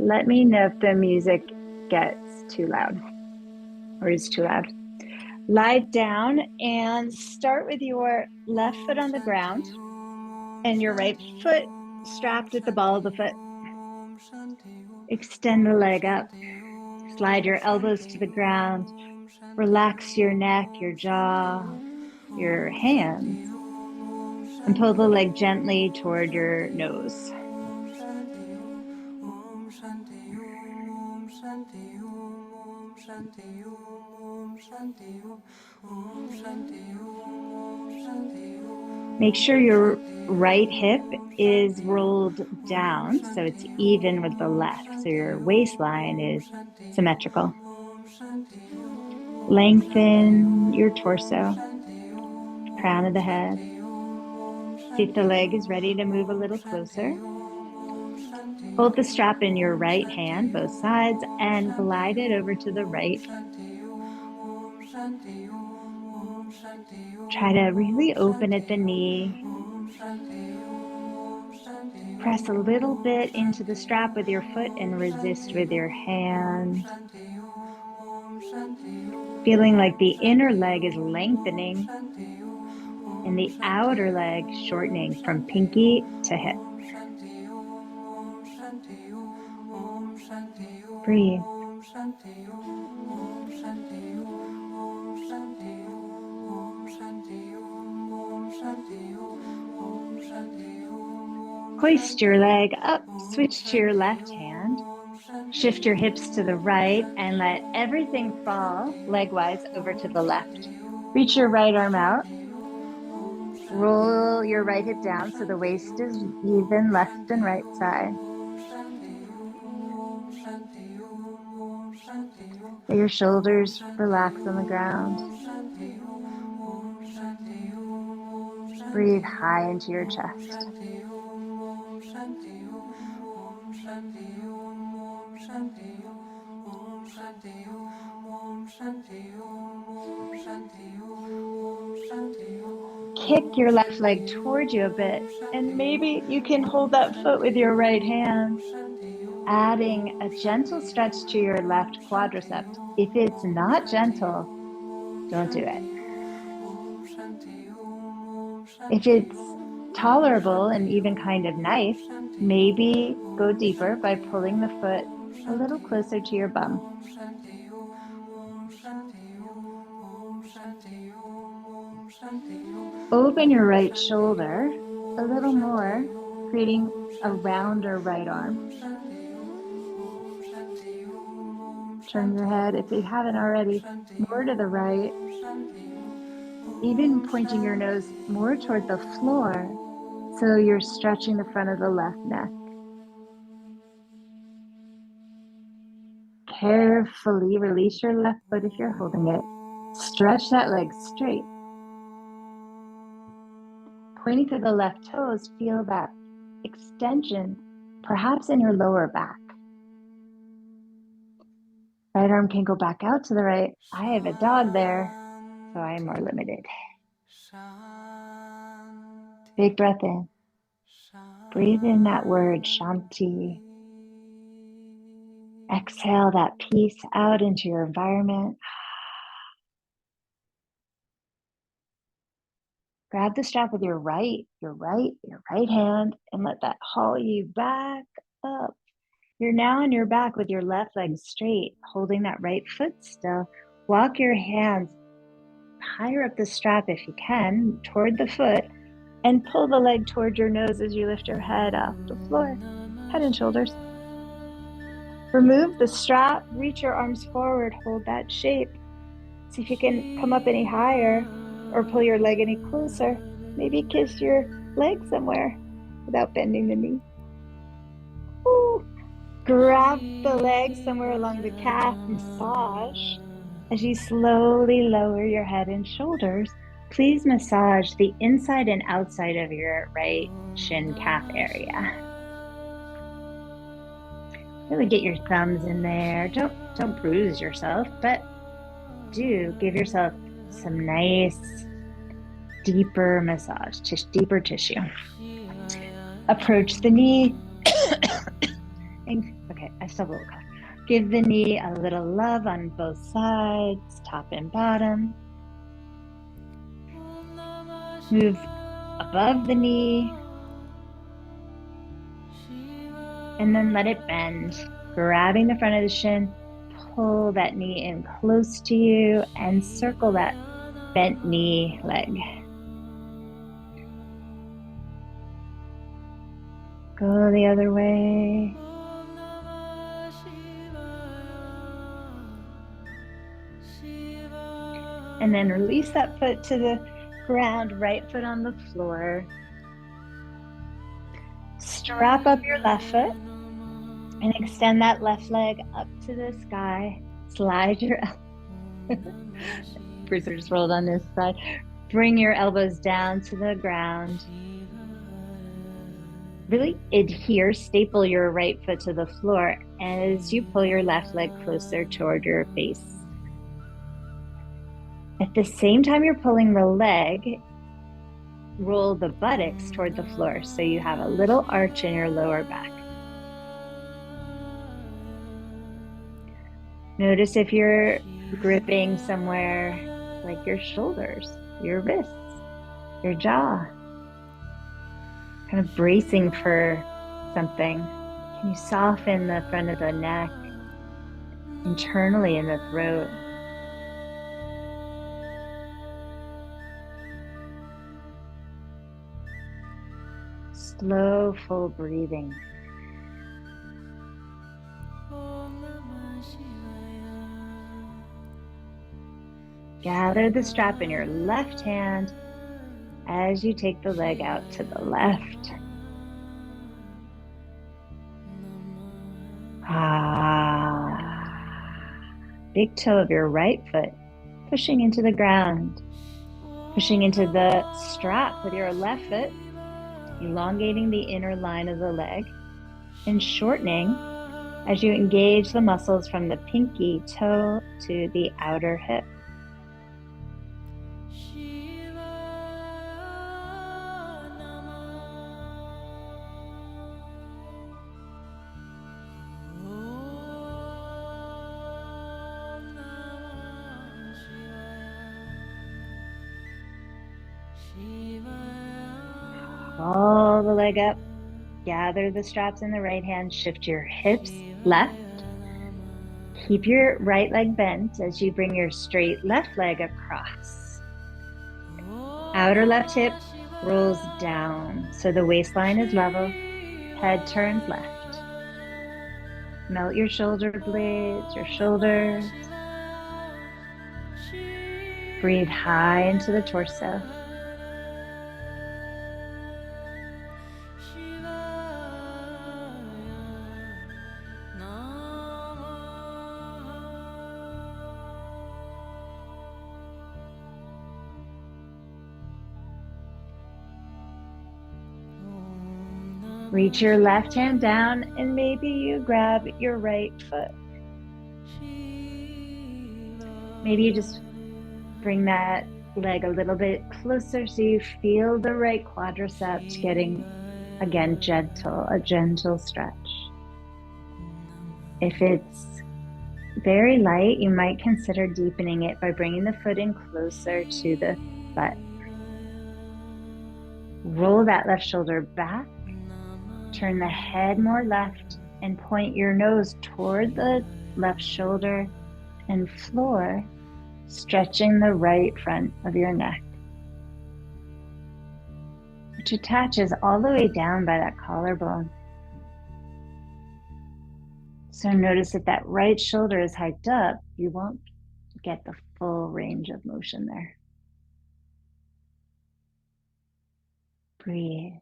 Let me know if the music gets too loud or is too loud. Lie down and start with your left foot on the ground and your right foot strapped at the ball of the foot. Extend the leg up. Slide your elbows to the ground. Relax your neck, your jaw, your hands, and pull the leg gently toward your nose. Make sure your right hip is rolled down so it's even with the left, so your waistline is symmetrical. Lengthen your torso, crown of the head. See if the leg is ready to move a little closer. Hold the strap in your right hand, both sides, and glide it over to the right. Try to really open at the knee. Press a little bit into the strap with your foot and resist with your hand. Feeling like the inner leg is lengthening and the outer leg shortening from pinky to hip. Breathe. Hoist your leg up, switch to your left hand. Shift your hips to the right and let everything fall leg-wise over to the left. Reach your right arm out. Roll your right hip down so the waist is even, left and right side. Let your shoulders relax on the ground. Breathe high into your chest. Kick your left leg towards you a bit, and maybe you can hold that foot with your right hand, adding a gentle stretch to your left quadricep. If it's not gentle, don't do it. If it's tolerable and even kind of nice, maybe go deeper by pulling the foot a little closer to your bum. Open your right shoulder a little more, creating a rounder right arm. Turn your head, if you haven't already, more to the right, even pointing your nose more toward the floor, so you're stretching the front of the left neck. Carefully release your left foot if you're holding it. Stretch that leg straight. Pointing to the left toes, feel that extension, perhaps in your lower back. Right arm can go back out to the right. I have a dog there, so I am more limited. Big breath in. Breathe in that word, Shanti. Exhale that peace out into your environment. Grab the strap with your right hand, and let that haul you back up. You're now on your back with your left leg straight, holding that right foot still. Walk your hands higher up the strap if you can, toward the foot, and pull the leg toward your nose as you lift your head off the floor, head and shoulders. Remove the strap, reach your arms forward, hold that shape. See if you can come up any higher or pull your leg any closer. Maybe kiss your leg somewhere without bending the knee. Ooh. Grab the leg somewhere along the calf, massage. As you slowly lower your head and shoulders, please massage the inside and outside of your right shin calf area. Really get your thumbs in there. Don't bruise yourself, but do give yourself some nice, deeper massage, deeper tissue. Approach the knee. Okay. Okay, I still have a little cough. Give the knee a little love on both sides, top and bottom. Move above the knee. And then let it bend, grabbing the front of the shin. Pull that knee in close to you and circle that bent knee leg. Go the other way. And then release that foot to the ground, right foot on the floor. Strap up your left foot and extend that left leg up to the sky. Slide your Bruiser just rolled on this side. Bring your elbows down to the ground. Really adhere, staple your right foot to the floor as you pull your left leg closer toward your face. At the same time you're pulling the leg, roll the buttocks toward the floor so you have a little arch in your lower back. Notice if you're gripping somewhere like your shoulders, your wrists, your jaw, kind of bracing for something. Can you soften the front of the neck, internally in the throat? Slow, full breathing. Gather the strap in your left hand as you take the leg out to the left. Big toe of your right foot pushing into the ground, pushing into the strap with your left foot, elongating the inner line of the leg and shortening as you engage the muscles from the pinky toe to the outer hip. Pull the leg up, gather the straps in the right hand, shift your hips left. Keep your right leg bent as you bring your straight left leg across. Outer left hip rolls down so the waistline is level, head turns left. Melt your shoulder blades, your shoulders. Breathe high into the torso. Reach your left hand down and maybe you grab your right foot. Maybe you just bring that leg a little bit closer so you feel the right quadriceps getting, again, a gentle stretch. If it's very light, you might consider deepening it by bringing the foot in closer to the butt. Roll that left shoulder back. Turn the head more left and point your nose toward the left shoulder and floor, stretching the right front of your neck, which attaches all the way down by that collarbone. So notice if that right shoulder is hiked up, you won't get the full range of motion there. Breathe.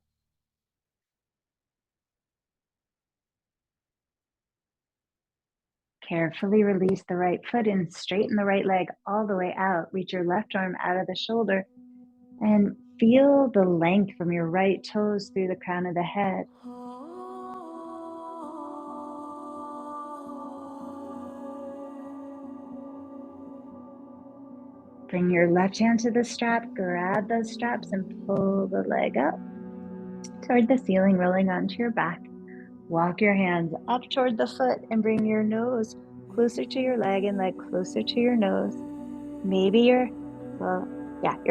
Carefully release the right foot and straighten the right leg all the way out. Reach your left arm out of the shoulder and feel the length from your right toes through the crown of the head. Bring your left hand to the strap, grab those straps and pull the leg up toward the ceiling, rolling onto your back. Walk your hands up toward the foot and bring your nose closer to your leg and leg closer to your nose. Maybe your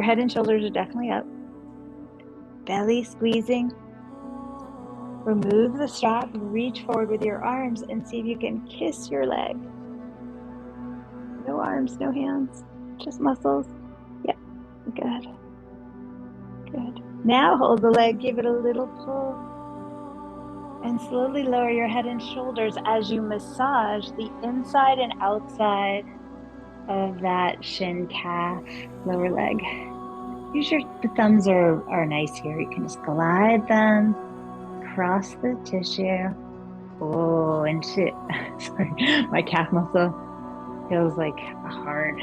head and shoulders are definitely up. Belly squeezing. Remove the strap, reach forward with your arms and see if you can kiss your leg. No arms, no hands, just muscles. Yep, good. Good. Now hold the leg, give it a little pull, and slowly lower your head and shoulders as you massage the inside and outside of that shin, calf, lower leg. The thumbs are nice here. You can just glide them across the tissue. Oh, and shit. Sorry, my calf muscle feels like a hard,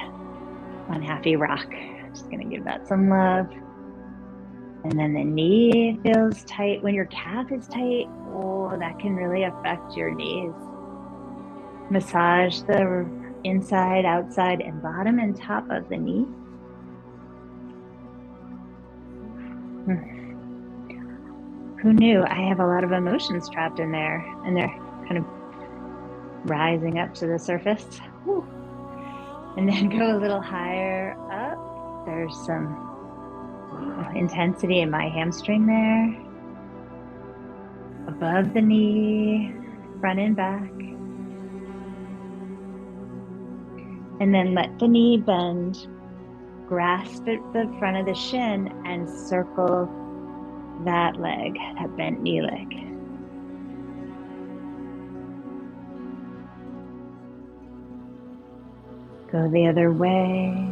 unhappy rock. Just gonna give that some love. And then the knee feels tight. When your calf is tight, oh, that can really affect your knees. Massage the inside, outside, and bottom and top of the knee. Who knew? I have a lot of emotions trapped in there, and they're kind of rising up to the surface. Whew. And then go a little higher up. There's some intensity in my hamstring there. Above the knee, front and back. And then let the knee bend. Grasp at the front of the shin and circle that leg, that bent knee leg. Go the other way.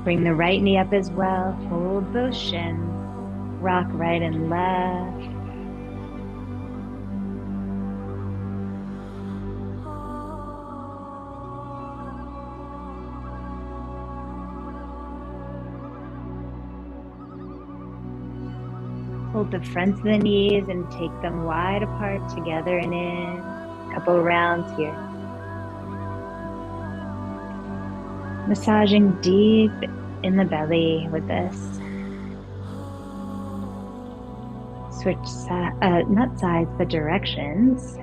Bring the right knee up as well. Hold those shins. Rock right and left. Hold the fronts of the knees and take them wide apart together and in. A couple rounds here. Massaging deep in the belly with this. Switch, not sides, but directions.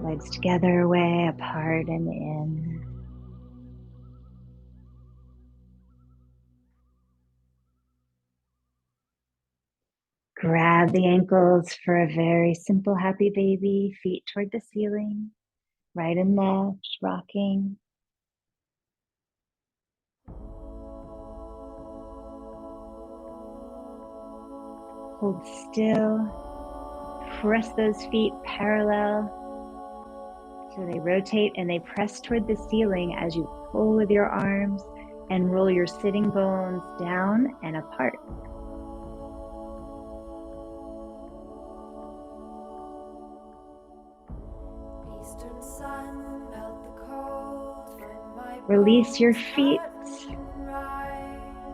Legs together, way apart and in. Grab the ankles for a very simple happy baby. Feet toward the ceiling. Right and left, rocking. Hold still. Press those feet parallel so they rotate and they press toward the ceiling as you pull with your arms and roll your sitting bones down and apart. Release your feet.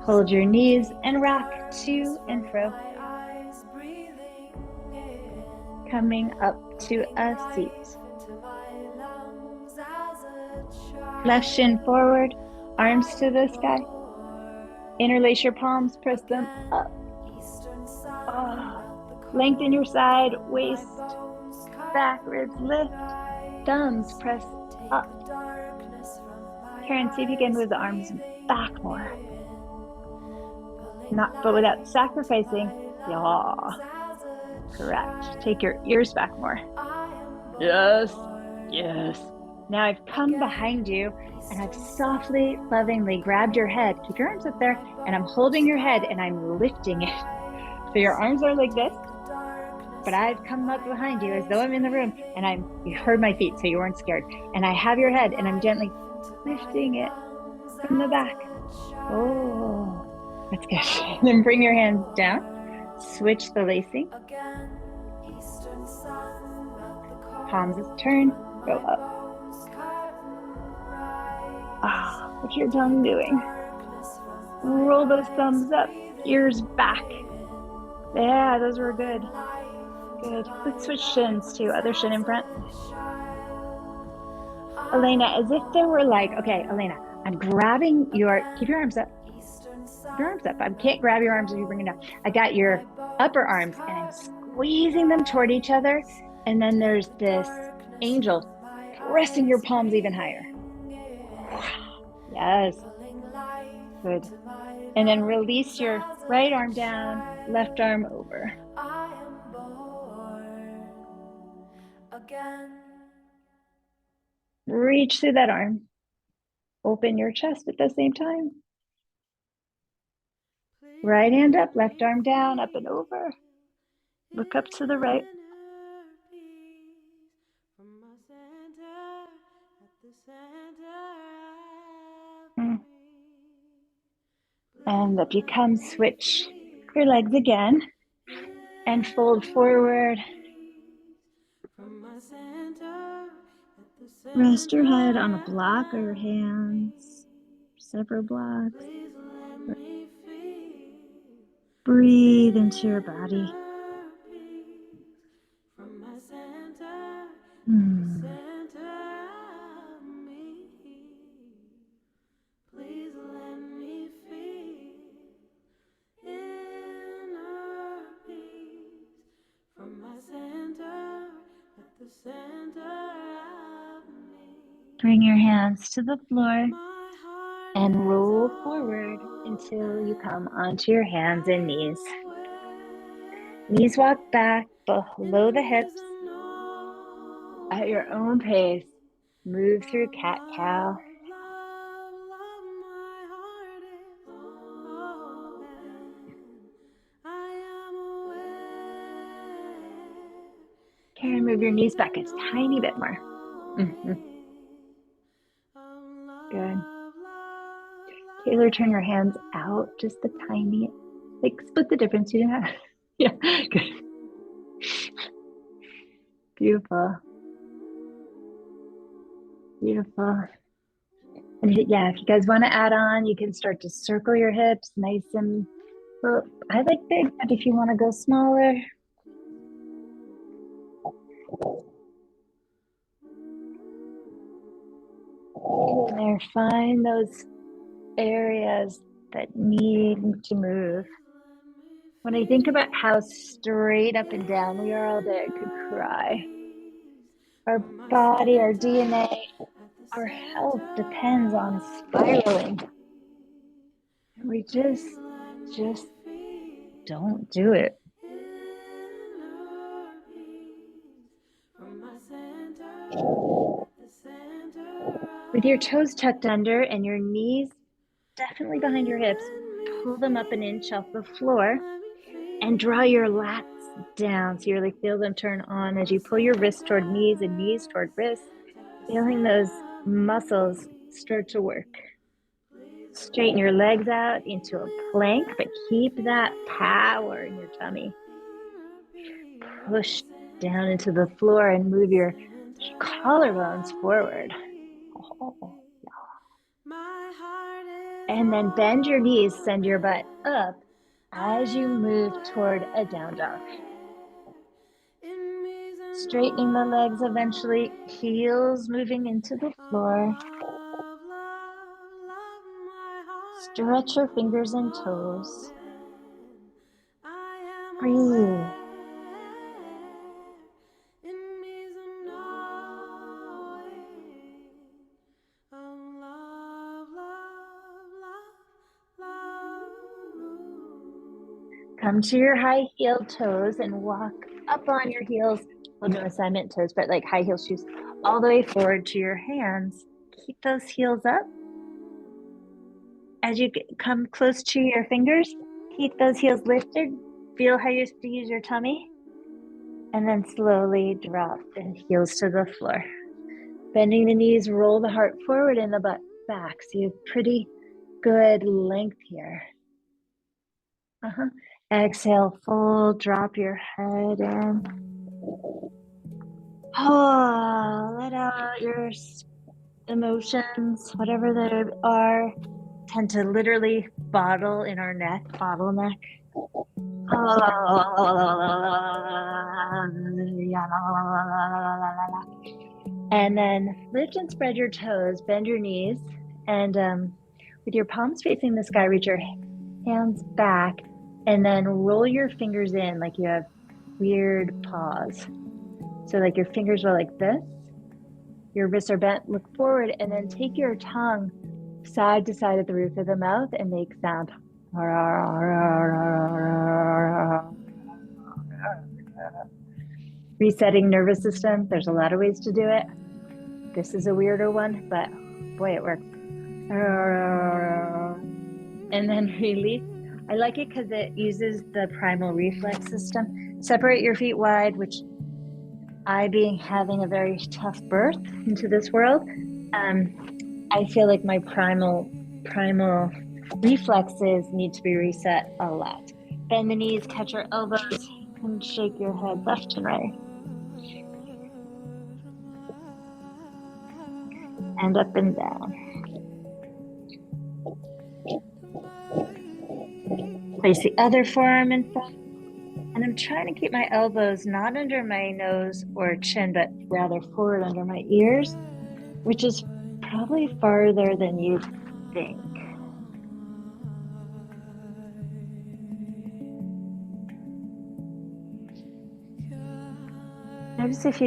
Hold your knees and rock to and fro. Coming up to a seat. Left shin forward, arms to the sky. Interlace your palms, press them up. Lengthen your side, waist, back, ribs lift. Thumbs press up. Karen, see if you can move the arms back more. But without sacrificing. Yeah. Correct. Take your ears back more. Yes. Yes. Now I've come behind you and I've softly, lovingly grabbed your head. Keep your arms up there and I'm holding your head and I'm lifting it. So your arms are like this, but I've come up behind you as though I'm in the room and you heard my feet so you weren't scared. And I have your head and I'm gently lifting it from the back. Oh, that's good. Then bring your hands down. Switch the lacing. Palms turn, go up. What's your tongue doing? Roll those thumbs up, ears back. Yeah, those were good. Good. Let's switch shins to other shin in front. Elena, as if they were like, okay, Elena, I'm grabbing keep your arms up. Keep your arms up. I can't grab your arms as you bring it down. I got your upper arms and I'm squeezing them toward each other. And then there's this angel pressing your palms even higher. Yes, good. And then release your right arm down, left arm over. Reach through that arm. Open your chest at the same time. Right hand up, left arm down, up and over. Look up to the right. And if you come, switch your legs again and fold forward. Rest your head on a block or your hands, several blocks. Breathe into your body. Bring your hands to the floor and roll forward until you come onto your hands and knees. Knees walk back below the hips at your own pace. Move through cat-cow. Okay, move your knees back a tiny bit more. Good. Taylor, turn your hands out just a tiny, like split the difference you have. Yeah, good. Beautiful. Beautiful. And yeah, if you guys want to add on, you can start to circle your hips nice and, well, I like big, but if you want to go smaller. There, find those areas that need to move. When I think about how straight up and down we are all day, I could cry. Our body, our DNA, our health depends on spiraling. We just don't do it. With your toes tucked under and your knees definitely behind your hips, pull them up an inch off the floor and draw your lats down. So you really feel them turn on as you pull your wrists toward knees and knees toward wrists, feeling those muscles start to work. Straighten your legs out into a plank, but keep that power in your tummy. Push down into the floor and move your collarbones forward. And then bend your knees, send your butt up as you move toward a down dog. Straightening the legs eventually, heels moving into the floor. Stretch your fingers and toes. Breathe. Come to your high heel toes and walk up on your heels. Well, no assignment toes, but like high heel shoes all the way forward to your hands. Keep those heels up. As you come close to your fingers, keep those heels lifted. Feel how you use your tummy. And then slowly drop the heels to the floor. Bending the knees, roll the heart forward and the butt back. So you have pretty good length here. Exhale, full, drop your head in. Let out your emotions, whatever they are, tend to literally bottle in our neck, bottleneck. And then lift and spread your toes, bend your knees, and with your palms facing the sky, reach your hands back, and then roll your fingers in like you have weird paws. So like your fingers are like this, your wrists are bent, look forward, and then take your tongue side to side at the roof of the mouth and make sound. Resetting nervous system. There's a lot of ways to do it. This is a weirder one, but boy, it works. And then release. I like it because it uses the primal reflex system. Separate your feet wide, which I, being having a very tough birth into this world, I feel like my primal reflexes need to be reset a lot. Bend the knees, catch your elbows, and shake your head left and right. And up and down. Place the other forearm in front. And I'm trying to keep my elbows not under my nose or chin, but rather forward under my ears, which is probably farther than you think. Notice if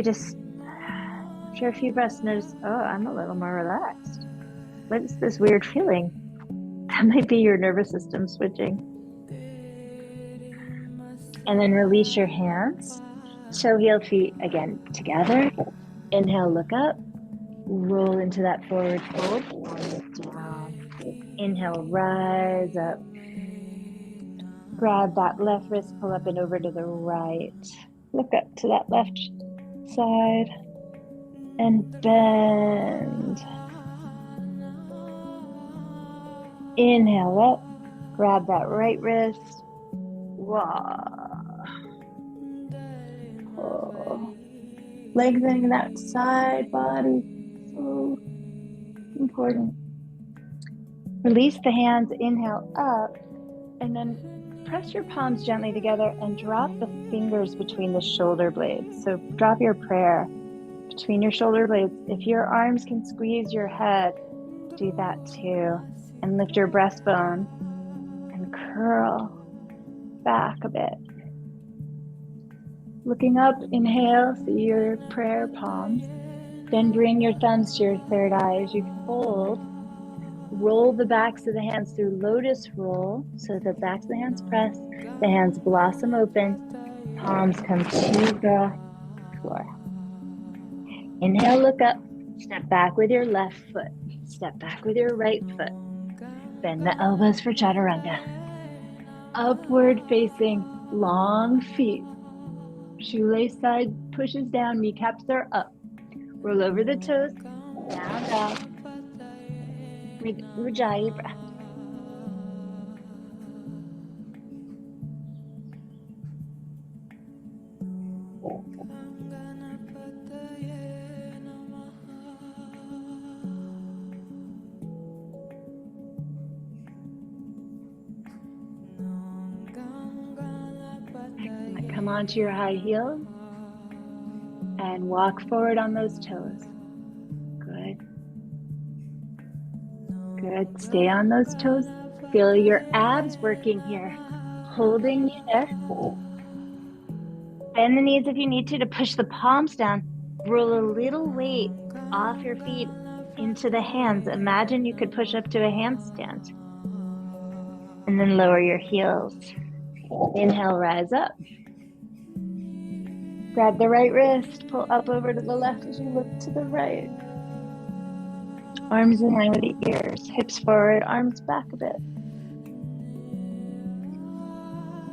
after a few breaths, notice, oh, I'm a little more relaxed. What is this weird feeling? That might be your nervous system switching. And then release your hands. Toe heel feet again together. Inhale, look up. Roll into that forward fold. Down. Inhale, rise up. Grab that left wrist, pull up and over to the right. Look up to that left side. And bend. Inhale up. Grab that right wrist. Wow. Oh. Lengthening that side body. So important. Release the hands. Inhale up. And then press your palms gently together and drop the fingers between the shoulder blades. So drop your prayer between your shoulder blades. If your arms can squeeze your head, do that too. And lift your breastbone and curl back a bit. Looking up, inhale, see your prayer palms. Then bring your thumbs to your third eye as you fold. Roll the backs of the hands through lotus roll so the backs of the hands press, the hands blossom open, palms come to the floor. Inhale, look up, step back with your left foot, step back with your right foot. Bend the elbows for chaturanga. Upward facing long feet. Shoelace side pushes down, kneecaps are up. Roll over the toes, down dog. Ujjayi breath. Come onto your high heels and walk forward on those toes. Good. Good. Stay on those toes. Feel your abs working here. Holding there. Bend the knees if you need to push the palms down. Roll a little weight off your feet into the hands. Imagine you could push up to a handstand. And then lower your heels. Inhale, rise up. Grab the right wrist, pull up over to the left as you look to the right. Arms in line with the ears, hips forward, arms back a bit.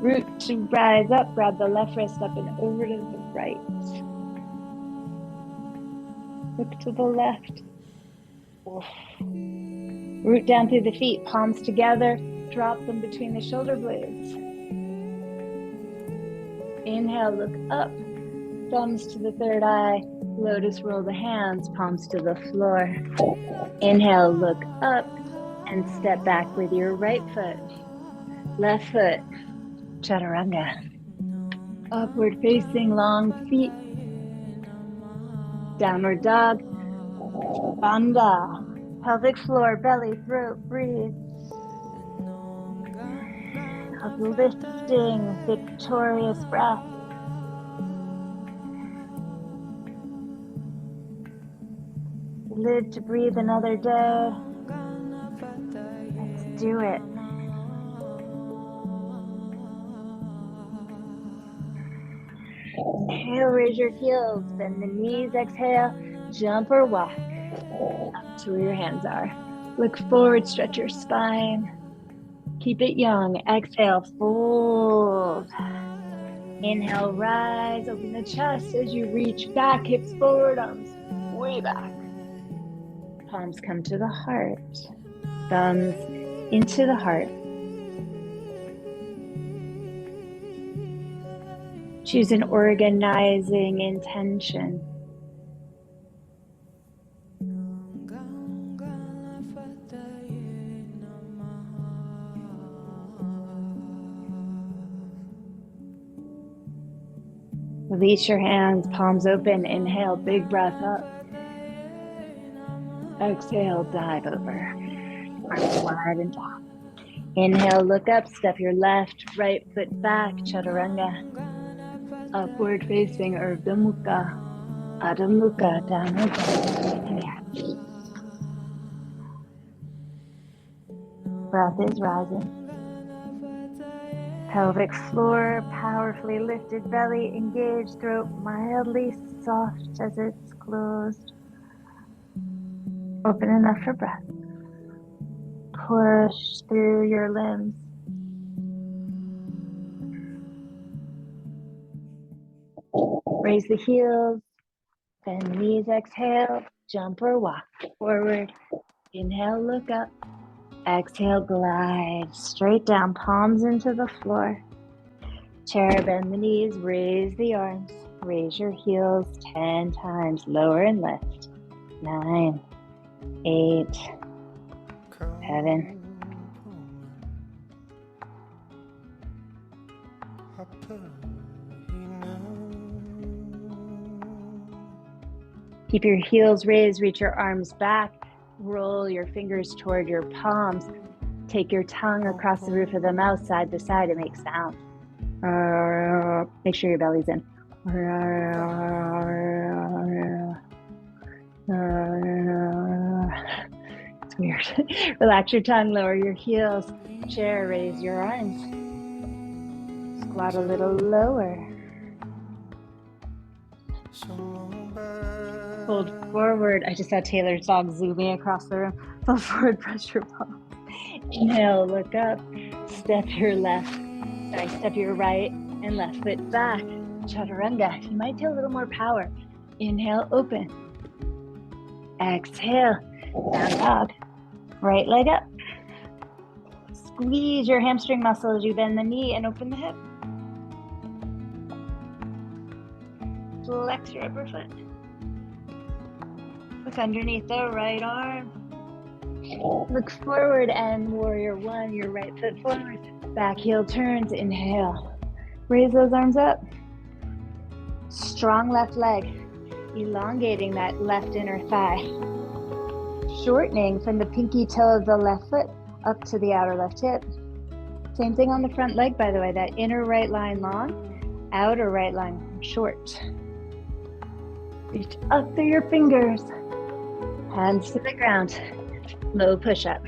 Root to rise up, grab the left wrist up and over to the right. Look to the left. Root down through the feet, palms together, drop them between the shoulder blades. Inhale, look up, thumbs to the third eye, lotus roll the hands, palms to the floor. Inhale, look up and step back with your right foot, left foot, chaturanga. Upward facing long feet. Downward dog. Bandha. Pelvic floor, belly, throat, breathe. Uplifting, victorious breath. Live to breathe another day. Let's do it. Inhale, raise your heels, bend the knees, exhale, jump or walk up to where your hands are. Look forward, stretch your spine. Keep it young. Exhale, fold. Inhale, rise, open the chest as you reach back, hips forward, arms way back. Palms come to the heart, thumbs into the heart. Choose an organizing intention. Release your hands, palms open. Inhale, big breath up. Exhale, dive over. Arms wide and down. Inhale, look up, step your left, right foot back, chaturanga. Upward facing Urdhva Mukha, Adho Mukha, downward dog. Breath is rising. Pelvic floor, powerfully lifted, belly engaged, throat mildly soft as it's closed. Open enough for breath. Push through your limbs. Raise the heels, bend the knees, exhale, jump or walk forward. Inhale, look up. Exhale, glide straight down, palms into the floor. Chair, bend the knees, raise the arms. Raise your heels 10 times, lower and lift. 9, 8, 7. Keep your heels raised, reach your arms back, roll your fingers toward your palms. Take your tongue across the roof of the mouth, side to side, and make sound. Make sure your belly's in. It's weird. Relax your tongue, lower your heels. Chair, raise your arms. Squat a little lower. Fold forward. I just saw Taylor's dog zooming across the room. Fold forward, press your palms. Inhale, look up. Step your right and left foot back. Chaturanga. You might feel a little more power. Inhale, open. Exhale, down dog. Right leg up. Squeeze your hamstring muscle as you bend the knee and open the hip. Flex your upper foot. Look underneath the right arm. Look forward and warrior one, your right foot forward. Back heel turns, inhale. Raise those arms up. Strong left leg, elongating that left inner thigh. Shortening from the pinky toe of the left foot up to the outer left hip. Same thing on the front leg, by the way, that inner right line long, outer right line short. Reach up through your fingers. Hands to the ground. Low push-up.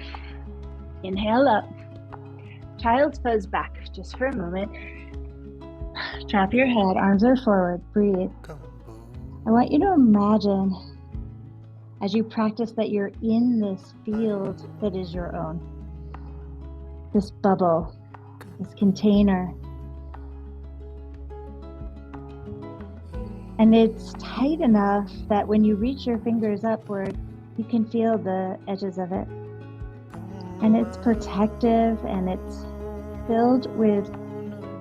Inhale up. Child's pose back just for a moment. Drop your head, arms are forward, breathe. I want you to imagine as you practice that you're in this field that is your own. This bubble, this container. And it's tight enough that when you reach your fingers upward, you can feel the edges of it. And it's protective and it's filled with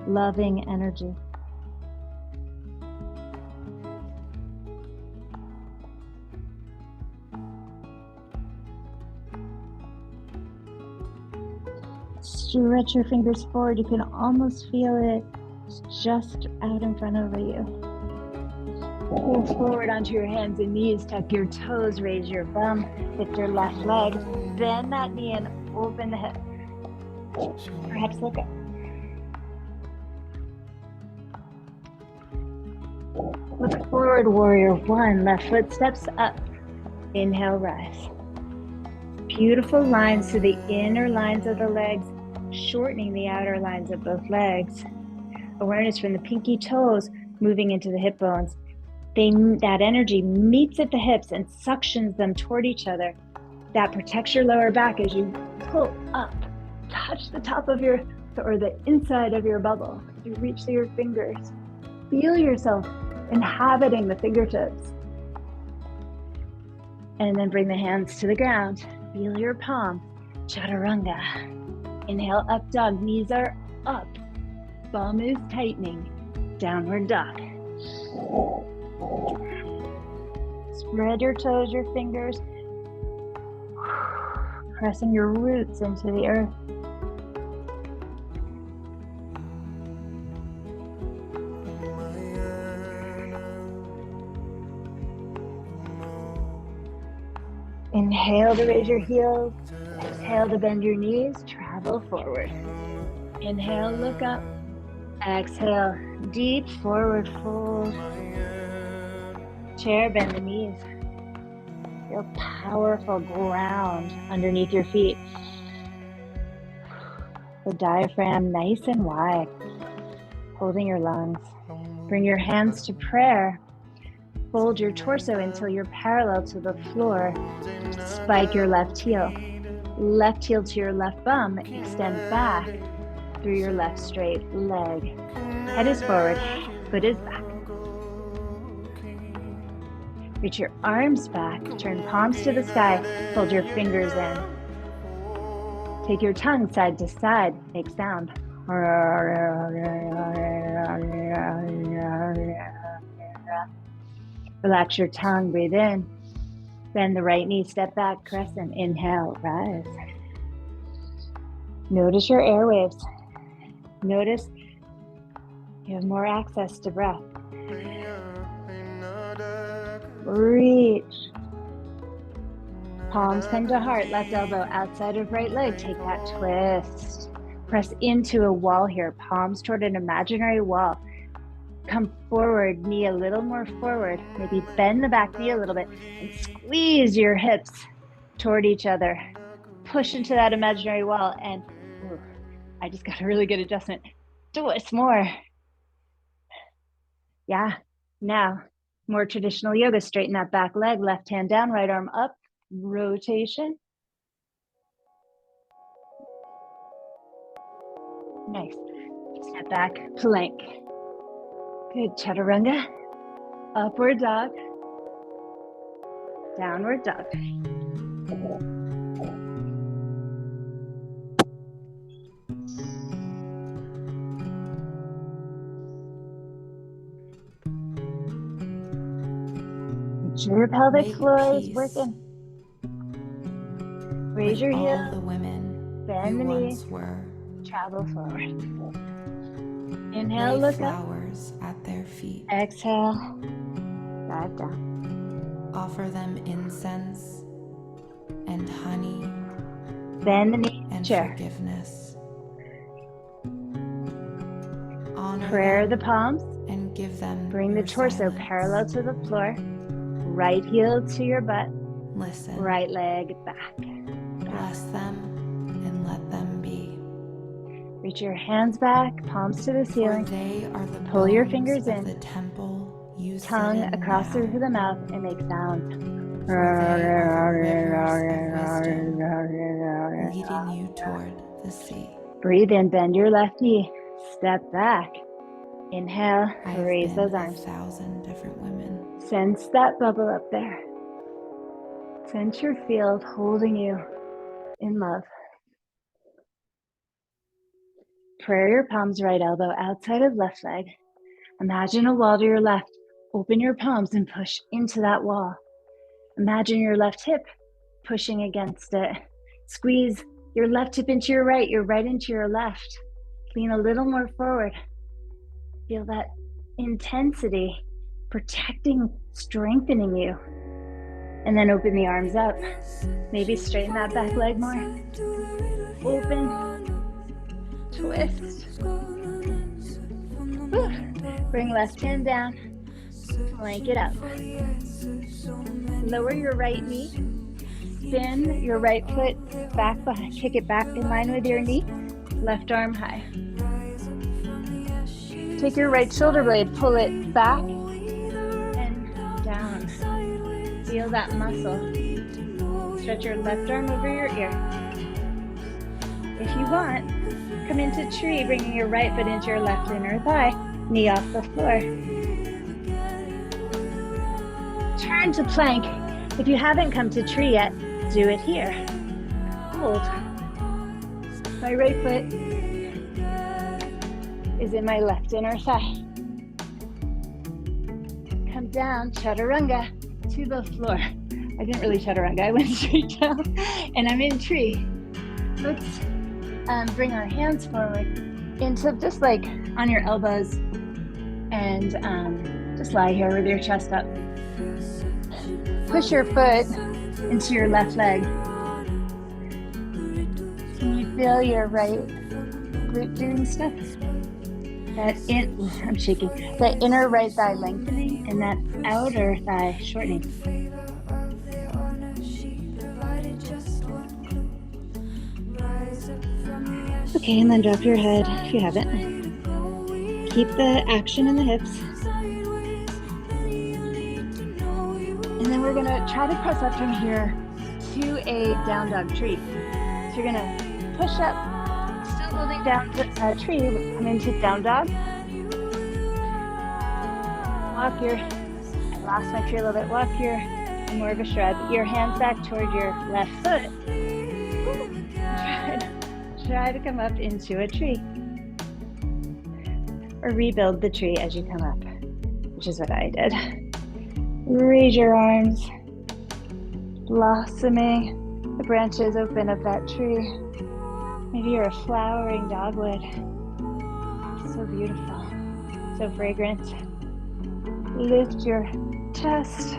loving energy. Stretch your fingers forward. You can almost feel it just out in front of you. Pull forward onto your hands and knees, tuck your toes, raise your bum, lift your left leg, bend that knee and open the hip. Perhaps look up. Look forward, warrior one. Left foot steps up. Inhale, rise. Beautiful lines to the inner lines of the legs, shortening the outer lines of both legs. Awareness from the pinky toes moving into the hip bones. That energy meets at the hips and suctions them toward each other. That protects your lower back as you pull up. Touch the top of your, or the inside of your bubble. You reach through your fingers. Feel yourself inhabiting the fingertips. And then bring the hands to the ground. Feel your palm. Chaturanga. Inhale, up dog. Knees are up. Bum is tightening. Downward dog. Spread your toes, your fingers. Pressing your roots into the earth. Inhale to raise your heels. Exhale to bend your knees. Travel forward. Inhale, look up. Exhale, deep forward fold. Chair, bend the knees. Feel powerful ground underneath your feet. The diaphragm nice and wide, holding your lungs. Bring your hands to prayer. Fold your torso until you're parallel to the floor. Spike your left heel. Left heel to your left bum. Extend back through your left straight leg. Head is forward, foot is back. Reach your arms back, turn palms to the sky, fold your fingers in. Take your tongue side to side, make sound. Relax your tongue, breathe in. Bend the right knee, step back, crescent, inhale, rise. Notice your airwaves. Notice you have more access to breath. Reach. Palms come to heart, left elbow outside of right leg. Take that twist. Press into a wall here, palms toward an imaginary wall. Come forward, knee a little more forward. Maybe bend the back knee a little bit and squeeze your hips toward each other. Push into that imaginary wall and I just got a really good adjustment. Twist more. Yeah, now more traditional yoga. Straighten that back leg, left hand down, right arm up, rotation. Nice. Step back, plank. Good, chaturanga. Upward dog. Downward dog. Make sure your pelvic floor is working. Raise your heels. Bend the knees. Travel forward. Inhale, look up. At their feet. Exhale, dive down. Offer them incense and honey. Bend the knees, and chair. Forgiveness. Honor prayer the palms and give them. Bring the torso silence. parallel to the floor. Right heel to your butt. Listen. Right leg back. Bless them and let them be. Reach your hands back, palms to the ceiling. For they are the Pull your bones fingers of in. the temple you Tongue sit in across now. through the mouth and make sounds. For they are the rivers of wisdom, leading you toward the sea. Breathe in, bend your left knee. Step back. Inhale, I've raise been those arms. 1,000 different women. Sense that bubble up there. Sense your field holding you in love. Prayer your palms, right elbow outside of left leg. Imagine a wall to your left. Open your palms and push into that wall. Imagine your left hip pushing against it. Squeeze your left hip into your right into your left. Lean a little more forward. Feel that intensity protecting, strengthening you. And then open the arms up. Maybe straighten that back leg more. Open, twist. Woo. Bring left hand down, plank it up. Lower your right knee. Spin your right foot back behind, kick it back in line with your knee. Left arm high. Take your right shoulder blade, pull it back and down. Feel that muscle. Stretch your left arm over your ear. If you want, come into tree, bringing your right foot into your left inner thigh, knee off the floor. Turn to plank. If you haven't come to tree yet, do it here. Hold. My right foot is in my left inner thigh. Come down, chaturanga, to the floor. I didn't really chaturanga, I went straight down, and I'm in tree. Let's bring our hands forward into just like on your elbows, and just lie here with your chest up. Push your foot into your left leg. Can you feel your right glute doing stuff? I'm shaking. That inner right thigh lengthening and that outer thigh shortening. Okay, and then drop your head if you haven't. Keep the action in the hips. And then we're gonna try to press up from here to a down dog tree. So you're gonna push up, still holding down the tree, come into down dog. Walk I lost my tree a little bit. Walk more of a shrug. Your hands back toward your left foot. Try to come up into a tree. Or rebuild the tree as you come up, which is what I did. Raise your arms, blossoming the branches open of that tree. Maybe you're a flowering dogwood. So beautiful, so fragrant. Lift your chest.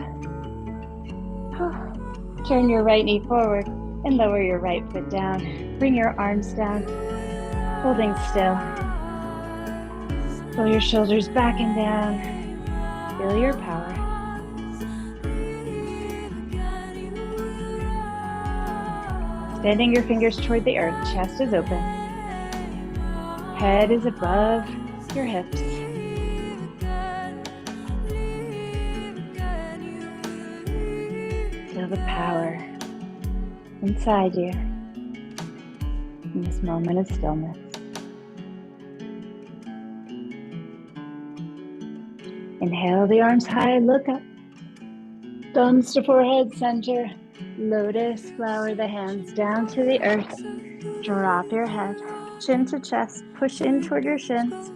Turn your right knee forward and lower your right foot down. Bring your arms down, holding still. Pull your shoulders back and down. Feel your power. Extending your fingers toward the earth, chest is open. Head is above your hips. Feel the power inside you in this moment of stillness. Inhale the arms high, look up. Thumbs to forehead center. Lotus flower the hands down to the earth. Drop your head, chin to chest, push in toward your shins.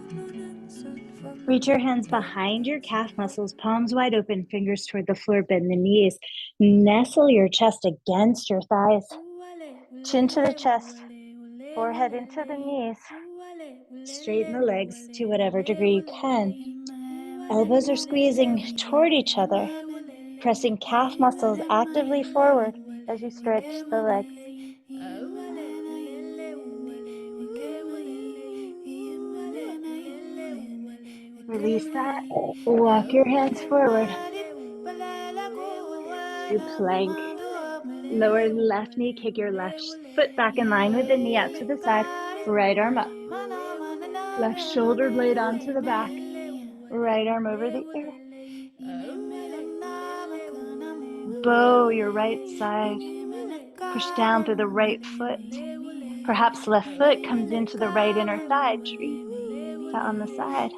Reach your hands behind your calf muscles, palms wide open, fingers toward the floor, bend the knees. Nestle your chest against your thighs. Chin to the chest, forehead into the knees. Straighten the legs to whatever degree you can. Elbows are squeezing toward each other, pressing calf muscles actively forward as you stretch the legs. Release that. Walk your hands forward to plank. Lower the left knee, kick your left foot back in line with the knee out to the side. Right arm up. Left shoulder blade onto the back. Right arm over the ear. Bow your right side. Push down through the right foot. Perhaps left foot comes into the right inner thigh. Tree on the side.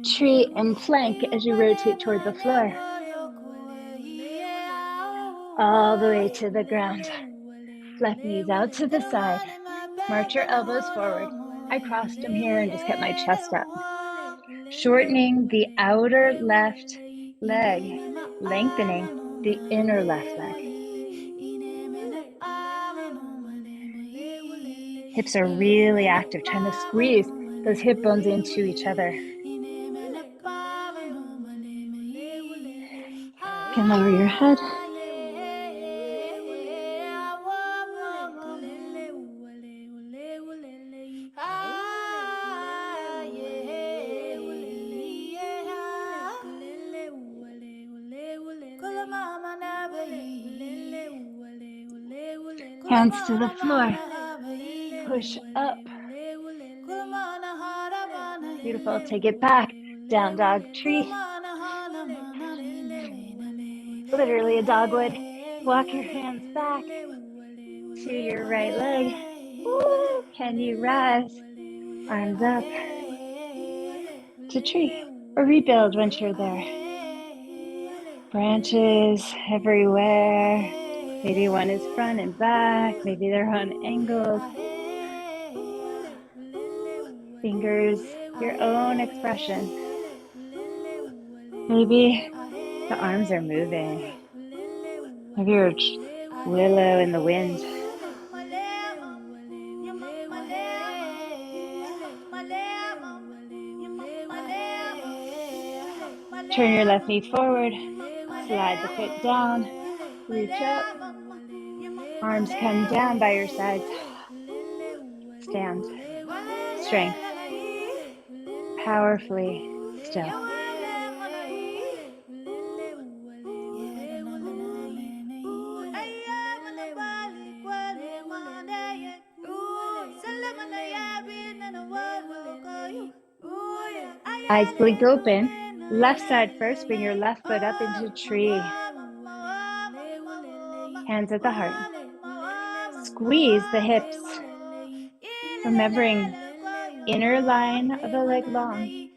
Tree and plank as you rotate toward the floor. All the way to the ground. Left knees out to the side. March your elbows forward. I crossed them here and just kept my chest up. Shortening the outer left leg, lengthening the inner left leg. Hips are really active, trying to squeeze those hip bones into each other. And lower your head. Hands to the floor. Push up. Beautiful. Take it back. Down dog tree. Literally a dog would. Walk your hands back to your right leg. Woo. Can you rise? Arms up to tree or rebuild once you're there. Branches everywhere. Maybe one is front and back. Maybe they're on angles. Fingers, your own expression. Maybe the arms are moving. Maybe you're willow in the wind. Turn your left knee forward. Slide the foot down. Reach up. Arms come down by your sides. Stand. Strength. Powerfully still. Eyes blink open. Left side first. Bring your left foot up into tree. Hands at the heart. Squeeze the hips. Remembering inner line of the leg long.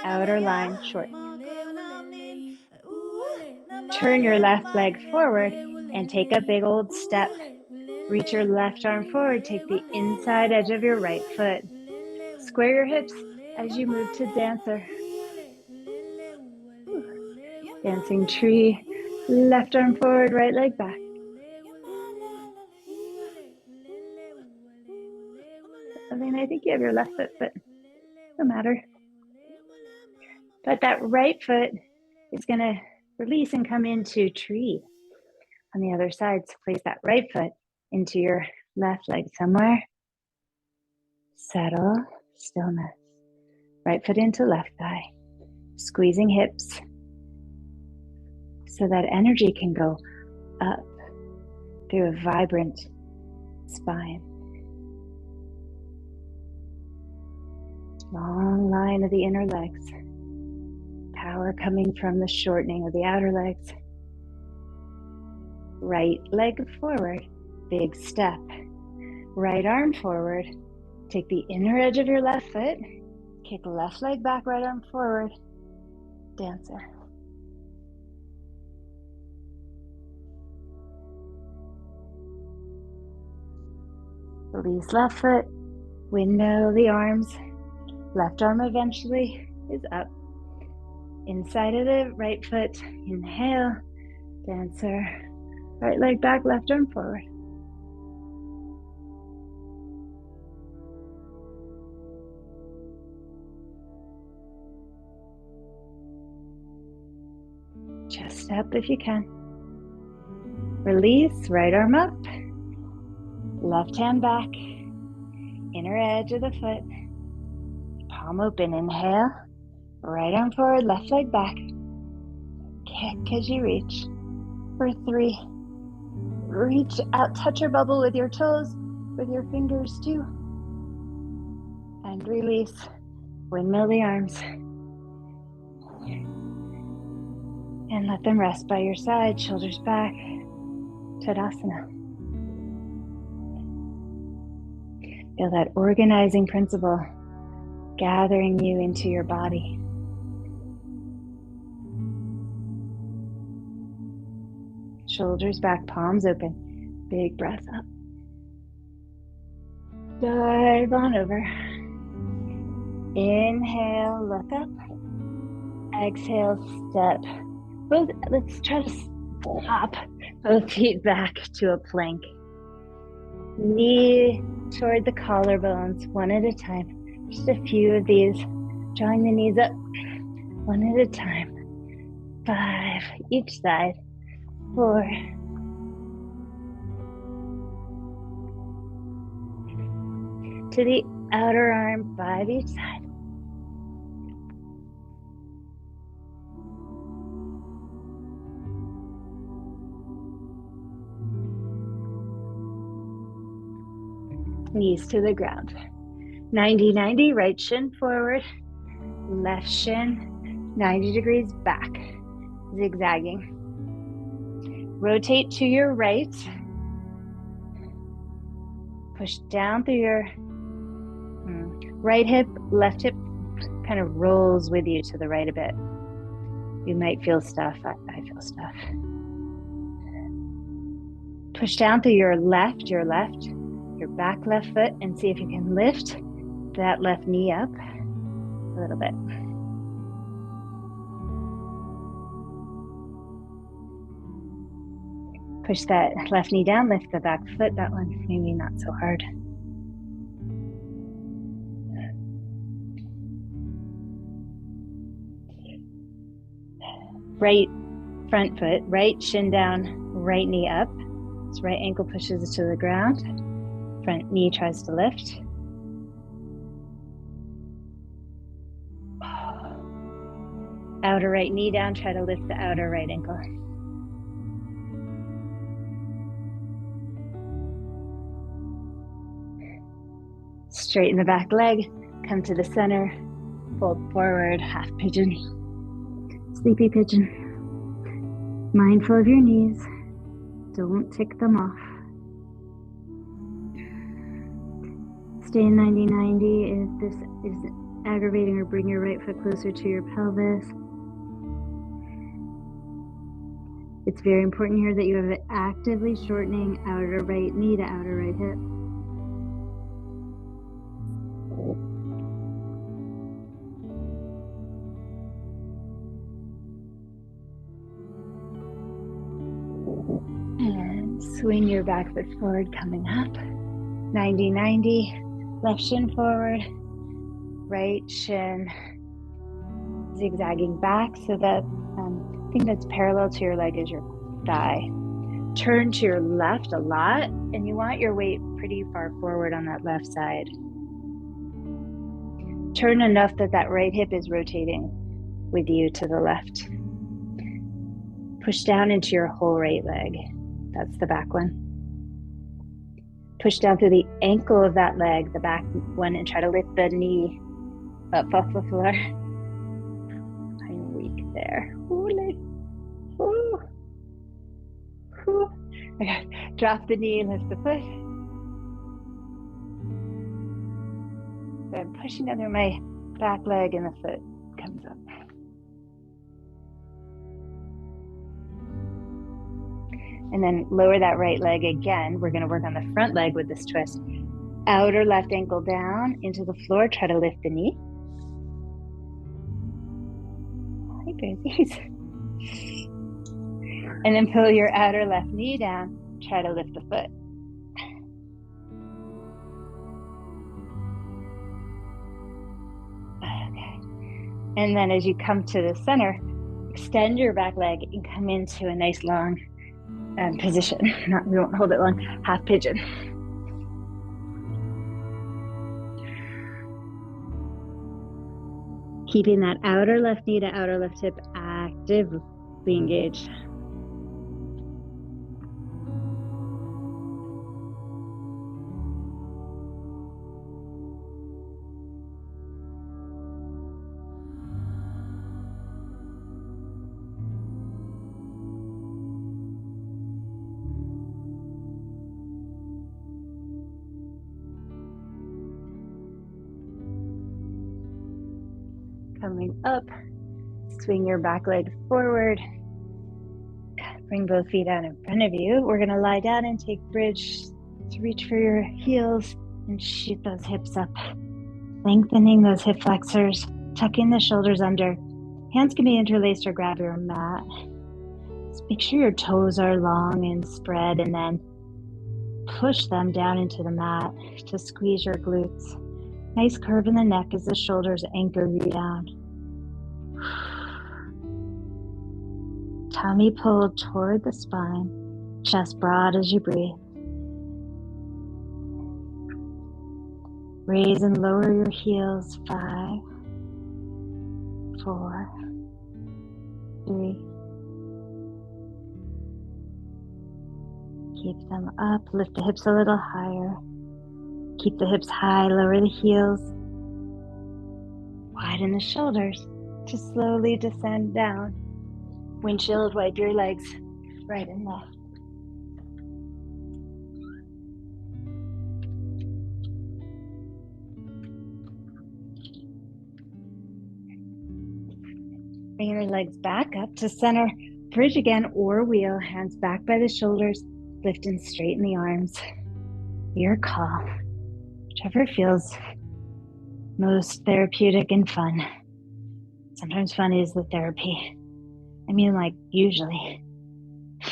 Outer line short. Turn your left leg forward and take a big old step. Reach your left arm forward. Take the inside edge of your right foot. Square your hips as you move to dancer. Dancing tree. Left arm forward, right leg back. I mean, I think you have your left foot, but no matter. But that right foot is going to release and come into tree on the other side. So place that right foot into your left leg somewhere. Settle, stillness. Right foot into left thigh. Squeezing hips so that energy can go up through a vibrant spine. Long line of the inner legs. Power coming from the shortening of the outer legs. Right leg forward, big step. Right arm forward. Take the inner edge of your left foot. Kick left leg back, right arm forward. Dancer. Release left foot. Window the arms. Left arm eventually is up. Inside of the right foot. Inhale. Dancer. Right leg back, left arm forward. Chest up if you can. Release, right arm up. Left hand back. Inner edge of the foot. Palm open, inhale. Right arm forward, left leg back. Kick as you reach. For 3. Reach out, touch your bubble with your toes, with your fingers too. And release. Windmill the arms. And let them rest by your side, shoulders back. Tadasana. Feel that organizing principle gathering you into your body. Shoulders back, palms open. Big breath up. Dive on over. Inhale, look up. Exhale, step. Let's try to stop both feet back to a plank. Knee toward the collarbones, one at a time. Just a few of these. Drawing the knees up, one at a time. 5, each side, 4, to the outer arm, 5 each side. Knees to the ground. 90-90, right shin forward, left shin 90 degrees back, zigzagging. Rotate to your right. Push down through your right hip, left hip kind of rolls with you to the right a bit. You might feel stuff. I feel stuff. Push down through your back left foot, and see if you can lift that left knee up a little bit. Push that left knee down, lift the back foot. That one maybe not so hard. Right front foot, right shin down, right knee up. So right ankle pushes to the ground. Front knee tries to lift. Outer right knee down, try to lift the outer right ankle. Straighten the back leg, come to the center, fold forward, half pigeon, sleepy pigeon. Mindful of your knees, don't tick them off. Stay in 90-90 if this is aggravating, or bring your right foot closer to your pelvis. It's very important here that you have it actively shortening outer right knee to outer right hip. And swing your back foot forward, coming up. 90-90, left shin forward, right shin zigzagging back so that thing that's parallel to your leg is your thigh. Turn to your left a lot, and you want your weight pretty far forward on that left side. Turn enough that that right hip is rotating with you to the left. Push down into your whole right leg. That's the back one. Push down through the ankle of that leg, the back one, and try to lift the knee up off the floor. I'm weak there. Ooh. Okay. Drop the knee and lift the foot. So I'm pushing down through my back leg and the foot comes up. And then lower that right leg again. We're going to work on the front leg with this twist. Outer left ankle down into the floor. Try to lift the knee. Hi, babies. And then pull your outer left knee down. Try to lift the foot. Okay. And then as you come to the center, extend your back leg and come into a nice long position. We won't hold it long. Half pigeon. Keeping that outer left knee to outer left hip actively engaged. Coming up, swing your back leg forward. Bring both feet out in front of you. We're going to lie down and take bridge to reach for your heels and shoot those hips up. Lengthening those hip flexors, tucking the shoulders under. Hands can be interlaced or grab your mat. Just make sure your toes are long and spread, and then push them down into the mat to squeeze your glutes. Nice curve in the neck as the shoulders anchor you down. Tummy pulled toward the spine, chest broad as you breathe. Raise and lower your heels. 5, 4, 3. Keep them up. Lift the hips a little higher. Keep the hips high. Lower the heels. Widen the shoulders to slowly descend down. Windshield wipe your legs right and left. Bring your legs back up to center. Bridge again or wheel. Hands back by the shoulders. Lift and straighten the arms. Your call. Whichever feels most therapeutic and fun. Sometimes fun is the therapy. I mean, like usually.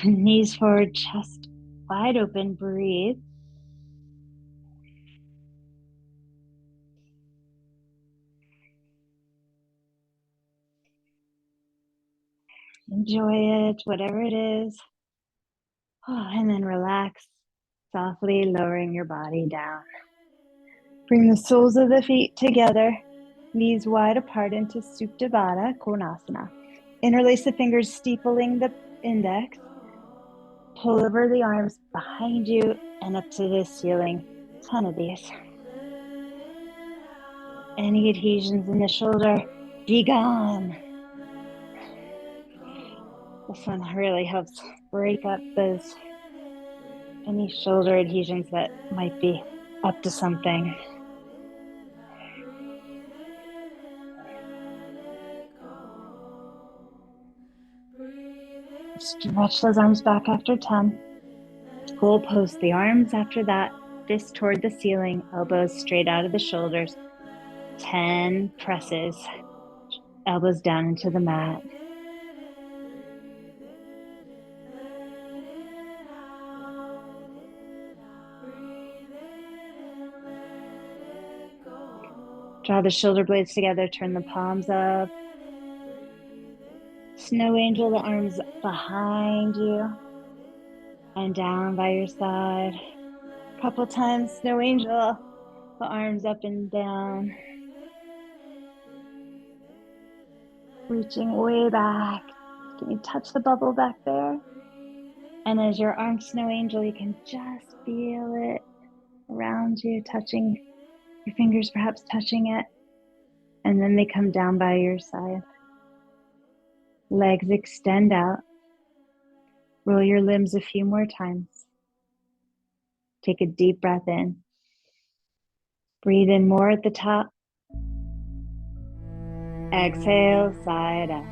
Knees forward, chest wide open. Breathe. Enjoy it, whatever it is. Oh, and then relax, softly lowering your body down. Bring the soles of the feet together, knees wide apart into suptabatakonasana. Interlace the fingers, steepling the index. Pull over the arms behind you and up to the ceiling. 10 of these. Any adhesions in the shoulder, be gone. This one really helps break up those any shoulder adhesions that might be up to something. Stretch those arms back after 10. Goal post the arms after that. Fists toward the ceiling, elbows straight out of the shoulders. 10 presses. Elbows down into the mat. Draw the shoulder blades together, turn the palms up. Snow angel, the arms behind you and down by your side. A couple times, snow angel, the arms up and down. Reaching way back. Can you touch the bubble back there? And as your arm snow angel, you can just feel it around you, touching your fingers, perhaps touching it. And then they come down by your side. Legs extend out. Roll your limbs a few more times. Take a deep breath in. Breathe in more at the top. Exhale, side out.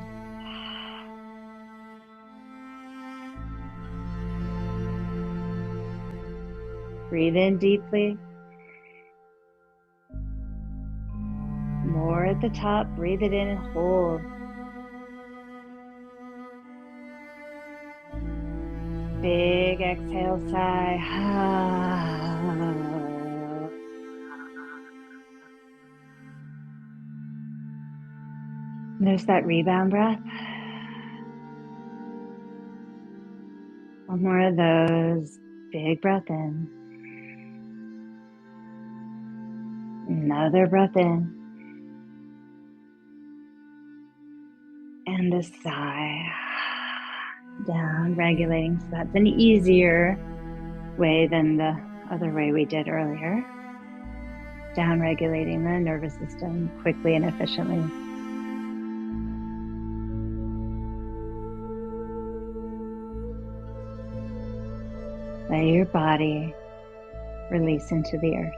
Breathe in deeply. More at the top. Breathe it in and hold. Big exhale, sigh. There's that rebound breath. One more of those. Big breath in. Another breath in. And a sigh. Down, regulating. So that's an easier way than the other way we did earlier. Down, regulating the nervous system quickly and efficiently. Let your body release into the earth.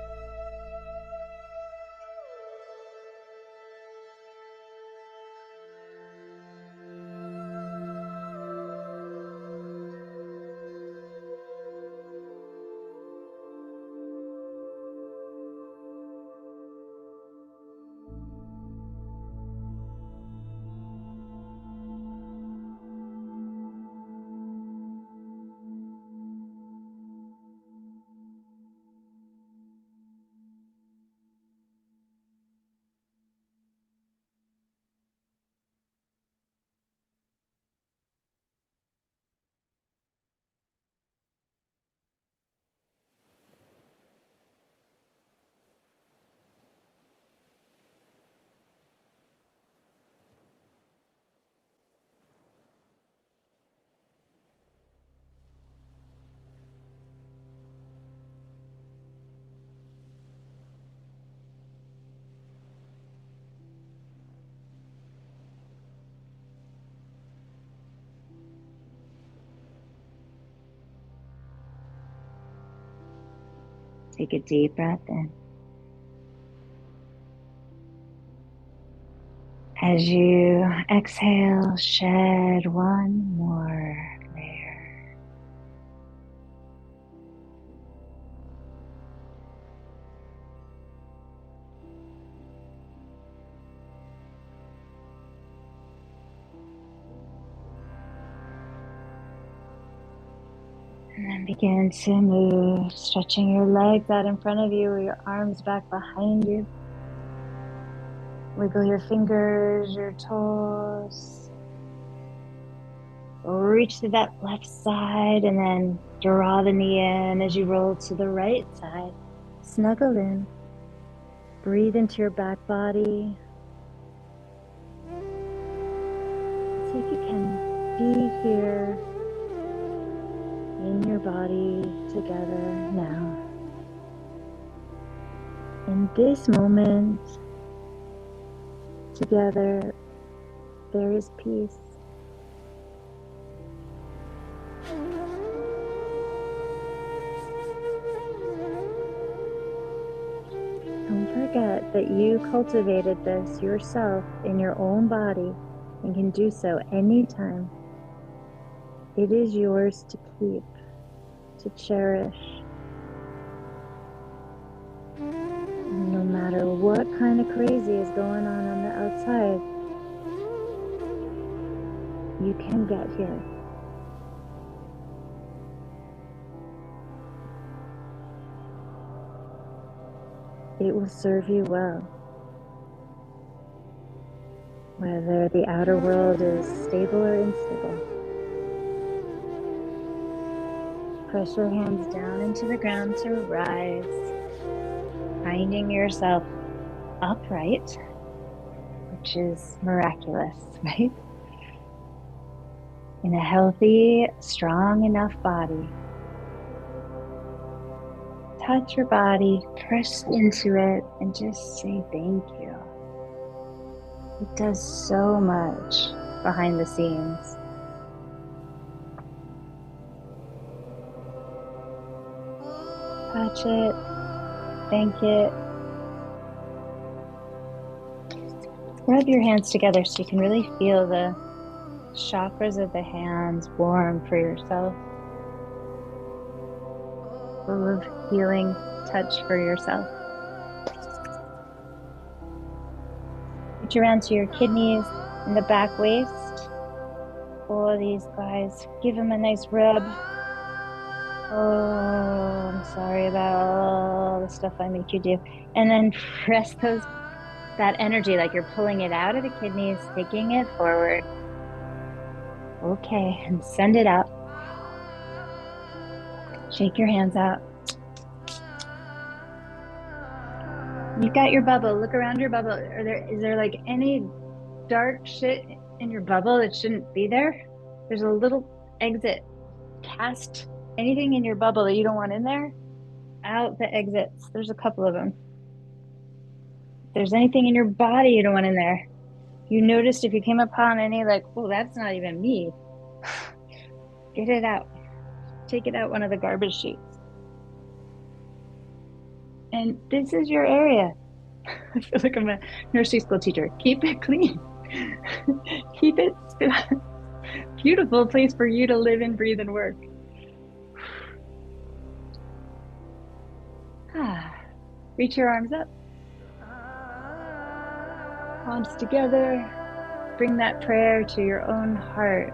Take a deep breath in. As you exhale, shed one more layer. And then begin to move, stretching your legs out in front of you or your arms back behind you. Wiggle your fingers, your toes. Reach to that left side and then draw the knee in as you roll to the right side. Snuggle in. Breathe into your back body. See if you can be here in your body together now. In this moment, together, there is peace. Don't forget that you cultivated this yourself in your own body and can do so anytime. It is yours to keep, to cherish. No matter what kind of crazy is going on the outside, you can get here. It will serve you well. Whether the outer world is stable or unstable. Press your hands down into the ground to rise, finding yourself upright, which is miraculous, right? In a healthy, strong enough body. Touch your body, press into it, and just say thank you. It does so much behind the scenes. Touch it, thank it. Rub your hands together so you can really feel the chakras of the hands warm for yourself. Full of healing touch for yourself. Reach around to your kidneys and the back waist. Pull these guys. Give them a nice rub. Oh, I'm sorry about all the stuff I make you do. And then press that energy like you're pulling it out of the kidneys, taking it forward. Okay, and send it out. Shake your hands out. You've got your bubble. Look around your bubble. Is there like any dark shit in your bubble that shouldn't be there? There's a little exit. Cast anything in your bubble that you don't want in there, out the exits. There's a couple of them. If there's anything in your body you don't want in there, you noticed if you came upon any like, oh, that's not even me. Get it out. Take it out one of the garbage chutes. And this is your area. I feel like I'm a nursery school teacher. Keep it clean. Keep it beautiful place for you to live and breathe and work. Reach your arms up. Palms together. Bring that prayer to your own heart.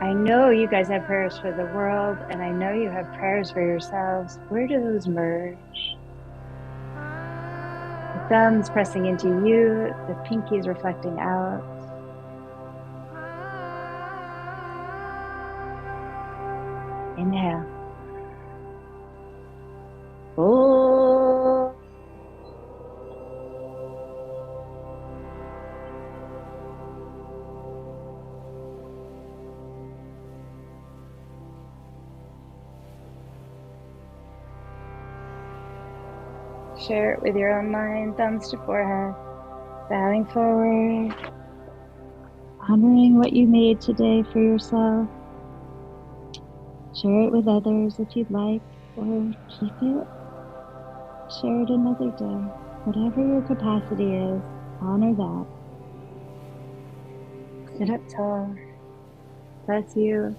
I know you guys have prayers for the world, and I know you have prayers for yourselves. Where do those merge? The thumbs pressing into you, the pinkies reflecting out. Inhale. Oh. Share it with your own mind, thumbs to forehead, bowing forward, honoring what you made today for yourself. Share it with others if you'd like, or keep it, share it another day. Whatever your capacity is, honor that. Sit up tall. Bless you.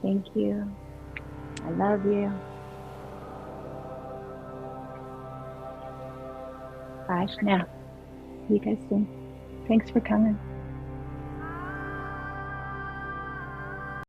Thank you. I love you. Bye for now. See you guys soon. Thanks for coming.